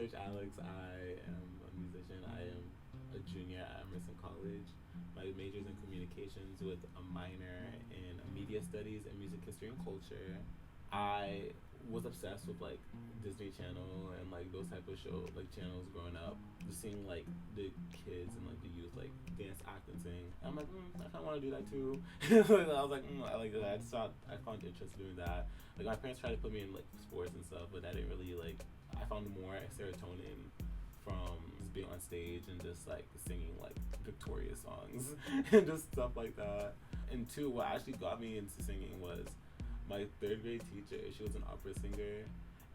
Serge Alex. I am a musician. I am a junior at Emerson College. My major is in communications with a minor in media studies and music history and culture. I was obsessed with like Disney Channel and like those type of show like channels growing up. Just seeing like the kids and like the youth like dance, act, and sing. And I'm like, I kind of want to do that too. I was like, I like that. I found interest in doing that. Like my parents tried to put me in like sports and stuff, but I didn't really like. I found more serotonin from just being on stage and just like singing like victorious songs and just stuff like that. And two, what actually got me into singing was my third grade teacher. She was an opera singer,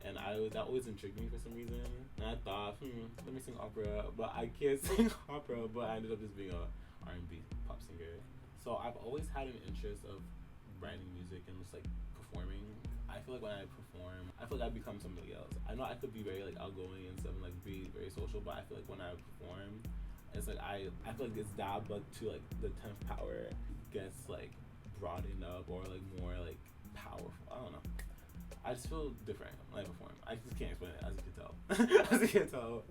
and that always intrigued me for some reason. And I thought, let me sing opera, but I can't sing opera. But I ended up just being a R&B pop singer. So I've always had an interest of writing music and just like performing. I feel like when I perform, I feel like I become somebody else. I know I could be very like outgoing and stuff and like be very social, but I feel like when I perform, it's like I feel like it's that, but to like the 10th power gets like broadened up or like more like powerful. I don't know. I just feel different when I perform. I just can't explain it, as you can tell. As you can tell.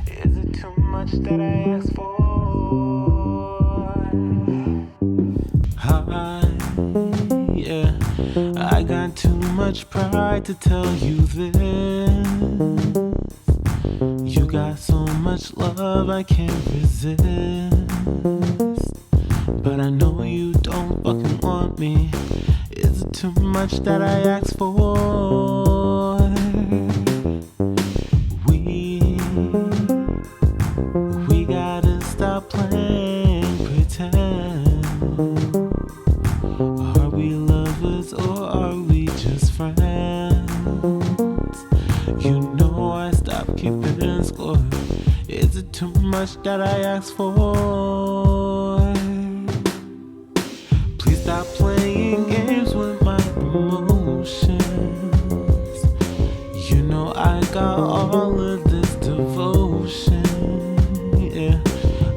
Is it too much that I ask for? Yeah, I got too much pride to tell you this. You got so much love I can't resist. But I know you don't fucking want me. Is it too much that I ask for? We gotta stop playing pretend. Are we lovers or are we just friends? You know I stopped keeping score. Is it too much that I ask for? Please stop playing games with my emotions. You know I got all of this devotion. Yeah,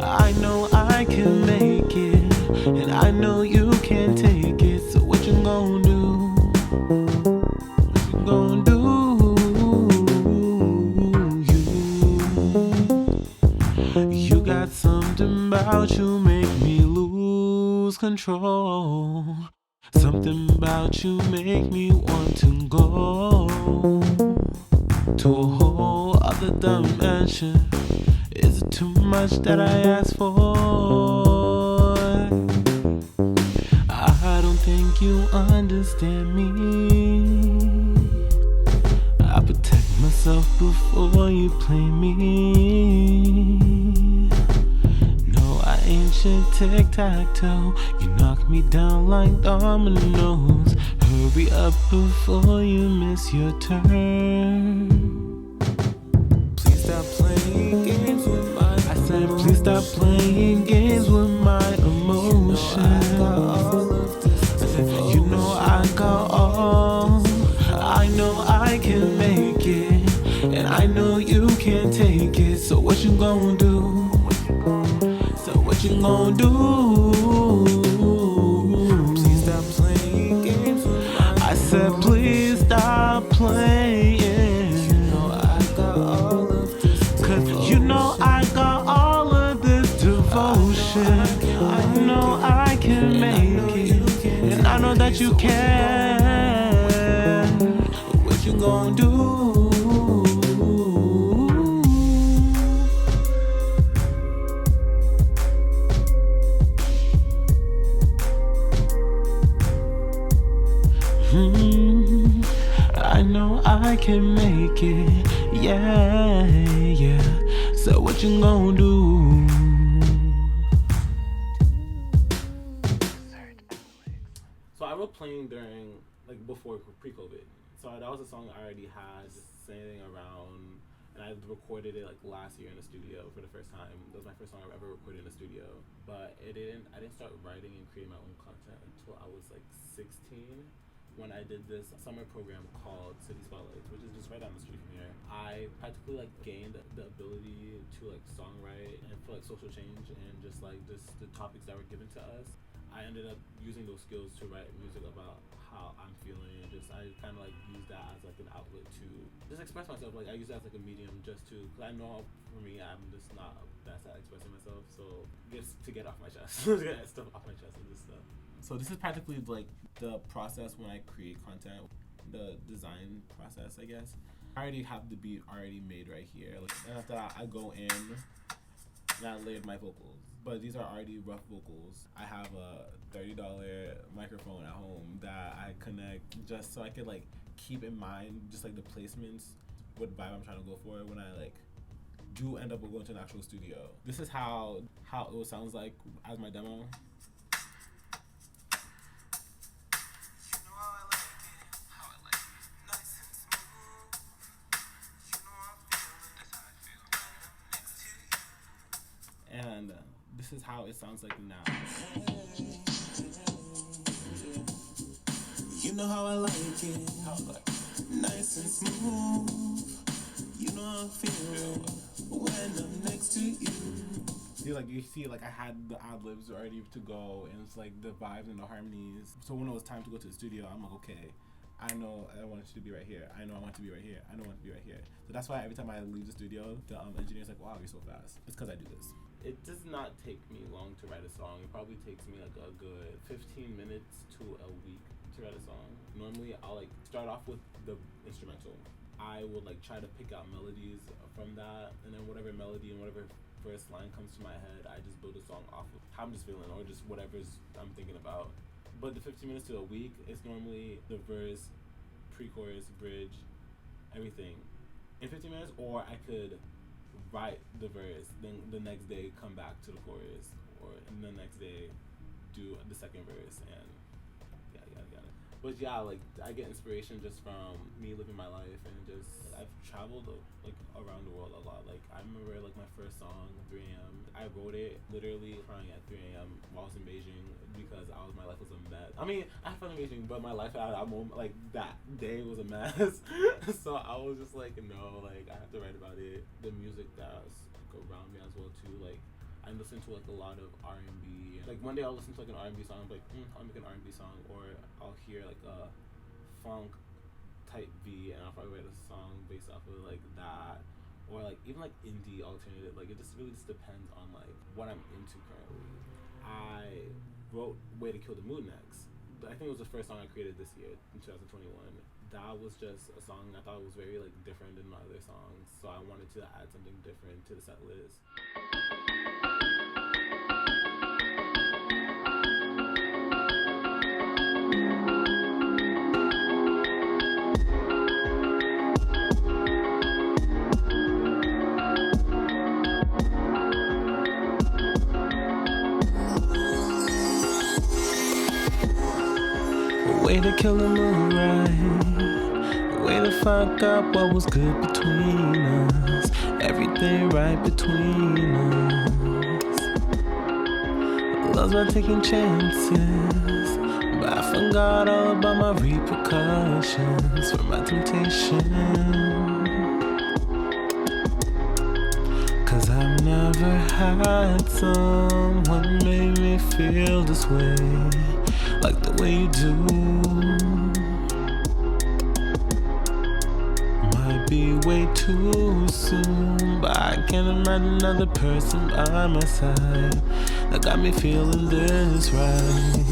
I know I can make it, and I know you can take it. So what you gonna do? What you gonna do? You got something about you make me lose control. Something about you make me want to go to a whole other dimension. Is it too much that I ask for? I don't think you understand me. I protect myself before you play me. No, I ain't shit tic-tac-toe. You knock me down like dominoes. Hurry up before you miss your turn. Please stop playing games with my emotions. I said please stop playing games with my emotions. You know I got all. I know I can make it, and I know you can take it. So what you gonna do? So what you gonna do? Please stop playing games with my emotions. I said please stop playing. You know I got all of this devotion. 'Cause you know I got all of this devotion. I know I can make it, and I know that you can. What you gonna do? I know I can make it, yeah, yeah. So what you gonna do? So I wrote Playin during, like, before pre-COVID. So that was a song I already had, just singing around, and I recorded it like last year in the studio for the first time. That was my first song I've ever recorded in the studio. But I didn't start writing and creating my own content until I was like 16. when I did this summer program called City Spotlights, which is just right down the street from here. I practically like gained the ability to like songwrite and for like social change and just the topics that were given to us. I ended up using those skills to write music about how I'm feeling, and I kind of like use that as like an outlet to just express myself. Like I use that as like a medium just to, cause I know for me I'm just not best at expressing myself, so just to get off my chest, get stuff off my chest and just stuff. So this is practically like the process when I create content, the design process, I guess. I already have the beat already made right here. Like, and after that, I go in and I layered my vocals. But these are already rough vocals. I have a $30 microphone at home that I connect just so I could like keep in mind just like the placements, what vibe I'm trying to go for when I like do end up going to an actual studio. This is how it sounds like as my demo. And this is how it sounds like now. You know how I like it. How I like it. Nice and smooth. You know how I feel when I'm next to you. See, like you see, like I had the ad libs ready to go, and it's like the vibes and the harmonies. So when it was time to go to the studio, I'm like, okay, I know I want it to be right here. I know I want it to be right here. I know I want it to be right here. So that's why every time I leave the studio, the engineer's like, wow, you're so fast. It's because I do this. It does not take me long to write a song. It probably takes me like a good 15 minutes to a week to write a song. Normally, I'll like start off with the instrumental. I would like try to pick out melodies from that, and then whatever melody and whatever first line comes to my head, I just build a song off of how I'm just feeling or just whatever's I'm thinking about. But the 15 minutes to a week is normally the verse, pre-chorus, bridge, everything in 15 minutes, or I could write the verse, then the next day come back to the chorus, or and the next day do the second verse, and yada. But yeah, like I get inspiration just from me living my life, and just I've traveled like around the world a lot. Like I remember like my first song, 3 a.m. I wrote it literally crying at 3 a.m. while I was in Beijing because my life was a mess. I mean, I had fun in Beijing, but my life at that moment, like that day was a mess. So I was just like, no, like I have to write about it. The music that's like, around me as well too. Like I listen to like a lot of R&B. Like one day I'll listen to like an R&B song, I'm like, I'll make an R&B song, or I'll hear like a funk type beat, and I'll probably write a song based off of like that. Or like even like indie alternative, like it just really just depends on like what I'm into currently. I wrote Way to Kill the Mood next. I think it was the first song I created this year in 2021. That was just a song I thought was very like different than my other songs, so I wanted to add something different to the set list. Way to kill the mood right. Way to fuck up what was good between us. Everything right between us. Love's about taking chances, but I forgot all about my repercussions for my temptation. Cause I've never had someone make me feel this way, like the way you do. Might be way too soon, but I can't imagine another person by my side that got me feeling this right.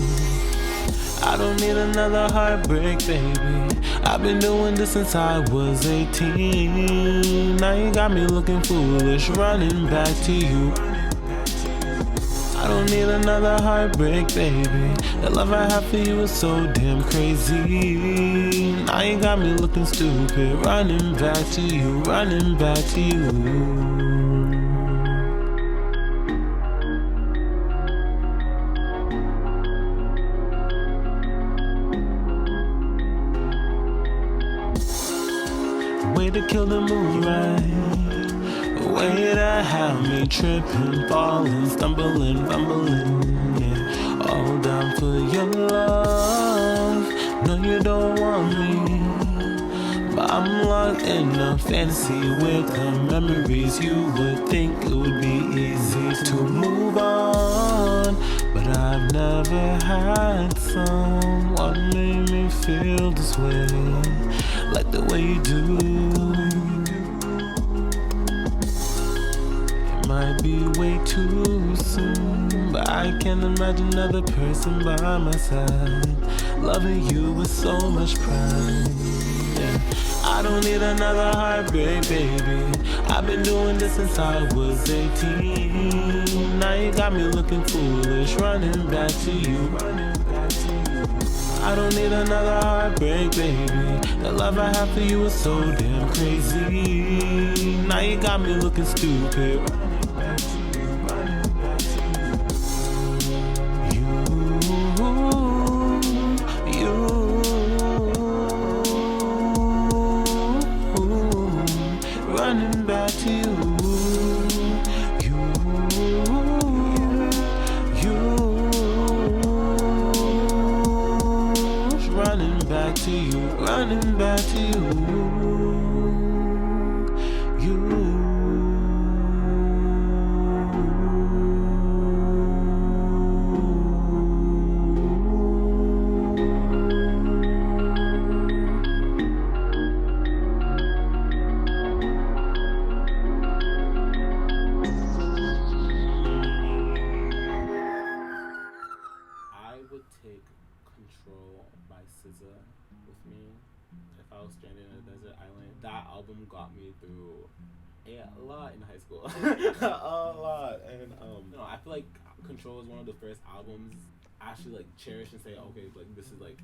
I don't need another heartbreak, baby. I've been doing this since I was 18. Now you got me looking foolish, running back to you. I don't need another heartbreak, baby. The love I have for you is so damn crazy. Now you got me looking stupid, running back to you, running back to you. Way to kill the mood right. Way to have me tripping, falling, stumbling, fumbling, yeah. All down for your love. No, you don't I'm locked in a fantasy with her memories. You would think it would be easy to move on, but I've never had someone make me feel this way, like the way you do. It might be way too soon, but I can't imagine another person by my side, loving you with so much pride. Yeah. I don't need another heartbreak, baby. I've been doing this since I was 18. Now you got me looking foolish, running back to you. I don't need another heartbreak, baby. The love I have for you is so damn crazy. Now you got me looking stupid. Running back to you. Running back to you. Running back to you. Take Control by SZA with me if I was stranded in a desert island. That album got me through a lot in high school. A lot. And no, I feel like Control is one of the first albums I actually like cherish and say, okay, like this is like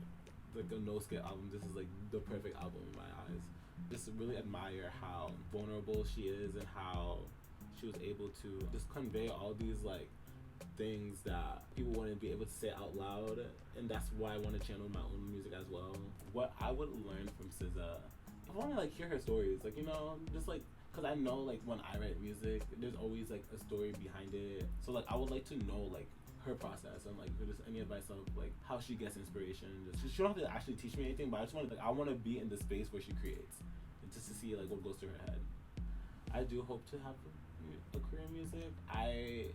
a no skip album. This is like the perfect album in my eyes. Just really admire how vulnerable she is and how she was able to just convey all these like things that people wouldn't be able to say out loud, and that's why I want to channel my own music as well. What I would learn from SZA, I want to like hear her stories, like, you know, just like, cause I know like when I write music, there's always like a story behind it. So like I would like to know like her process and like just any advice of like how she gets inspiration. She don't have to actually teach me anything, but I just want to like I want to be in the space where she creates, just to see like what goes through her head. I do hope to have a career in music. I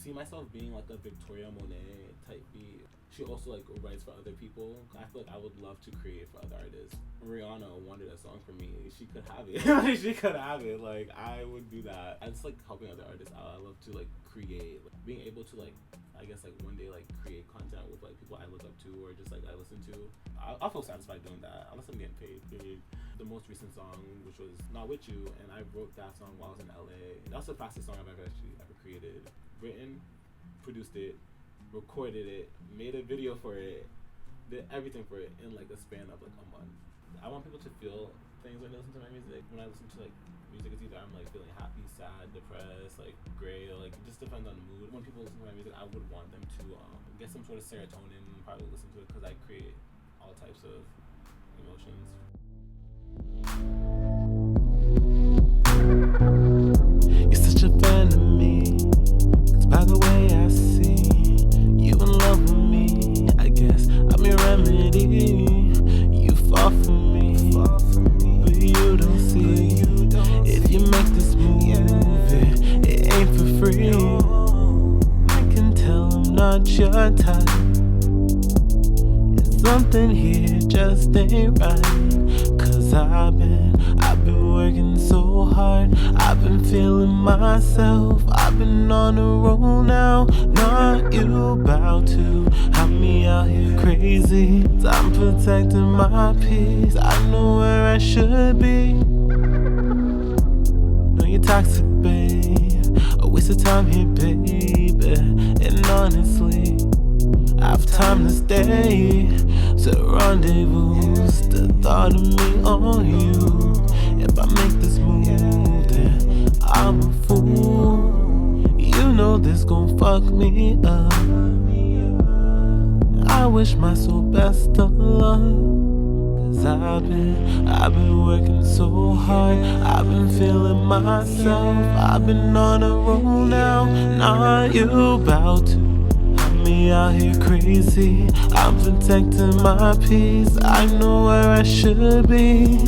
see myself being like a Victoria Monet type beat. She also like writes for other people. I feel like I would love to create for other artists. Rihanna wanted a song for me. She could have it. She could have it. Like I would do that. I just like helping other artists out. I love to like create, like, being able to like, I guess like one day like create content with like people I look up to or just like I listen to. I'll feel satisfied doing that unless I'm getting paid. Period. The most recent song, which was Not Witchu, and I wrote that song while I was in LA. That's the fastest song I've ever created. Written, produced it, recorded it, made a video for it, did everything for it in like a span of like a month. I want people to feel things when they listen to my music. When I listen to like music, it's either I'm like feeling happy, sad, depressed, like gray, or like it just depends on the mood. When people listen to my music, I would want them to get some sort of serotonin, probably listen to it, because I create all types of emotions. You're such a fan of me, 'cause by the way I see you in love with me, I guess I'm your remedy. You fall for me, but you don't see. If you make this move, it ain't for free. I can tell I'm not your type. Something here just ain't right. 'Cause I've been working so hard. I've been feeling myself. I've been on a roll now. Not you about to have me out here crazy. I'm protecting my peace. I know where I should be. No, you're toxic, babe. A waste of time here, baby. And honestly, I've time to stay, so rendezvous. The thought of me on you. If I make this move, then I'm a fool. You know this gon' fuck me up. I wish my soul best of luck. 'Cause I've been working so hard. I've been feeling myself. I've been on a roll now. Not you about to me out here crazy. I'm protecting my peace. I know where I should be.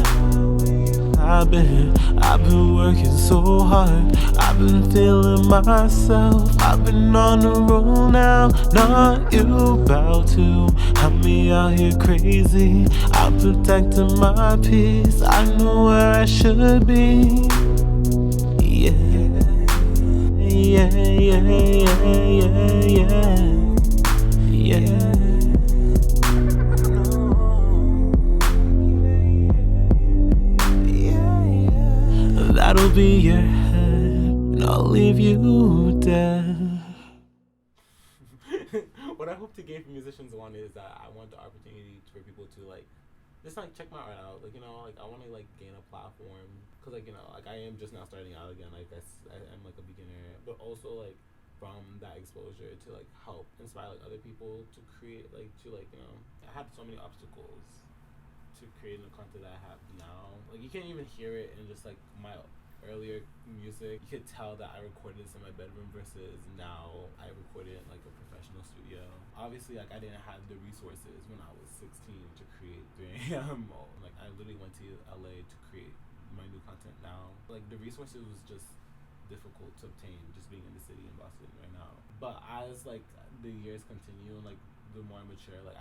I've been working so hard. I've been feeling myself. I've been on the roll now. Not you about to have me out here crazy. I'm protecting my peace. I know where I should be. Yeah, yeah, yeah, yeah, yeah, yeah, yeah. That'll be your head, and I'll leave you dead. What I hope to gain from musicians, one is that I want the opportunity for people to like just like check my art out. Like, you know, like I want to like gain a platform because like, you know, like I am just now starting out again. Like I'm like a beginner, but also like from that exposure to like help inspire like other people to create like to like, you know, I had so many obstacles to creating the content that I have now. Like you can't even hear it in just like my earlier music. You could tell that I recorded this in my bedroom versus now I record it in like a professional studio. Obviously, like I didn't have the resources when I was 16 to create 3am. Like I literally went to LA to create my new content now. Like the resources was just difficult to obtain just being in the city in Boston right now. But as like the years continue and like the more I mature, like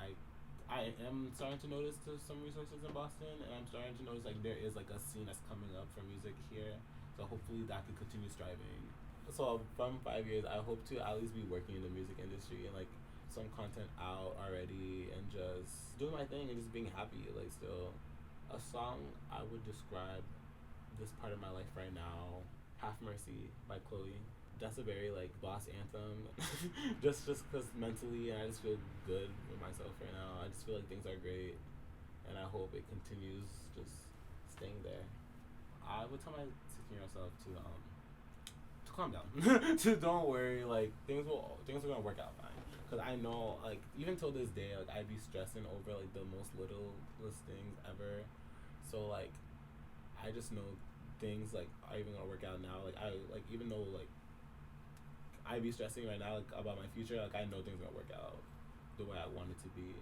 I am starting to notice some resources in Boston, and I'm starting to notice like there is like a scene that's coming up for music here. So hopefully that could continue striving. So from 5 years, I hope to at least be working in the music industry and like some content out already, and just doing my thing and just being happy. Like still, a song I would describe this part of my life right now, "Half Mercy" by Chloe. That's a very like boss anthem. just because mentally I just feel good with myself right now. I just feel like things are great, and I hope it continues just staying there. I would tell my 16-year-old self to calm down. To don't worry, like things are gonna work out fine. Cause I know like even till this day like I'd be stressing over like the most littlest things ever. So like I just know things like are even gonna work out now. Like I like even though like I be stressing right now like about my future, like I know things are gonna work out the way I want it to be.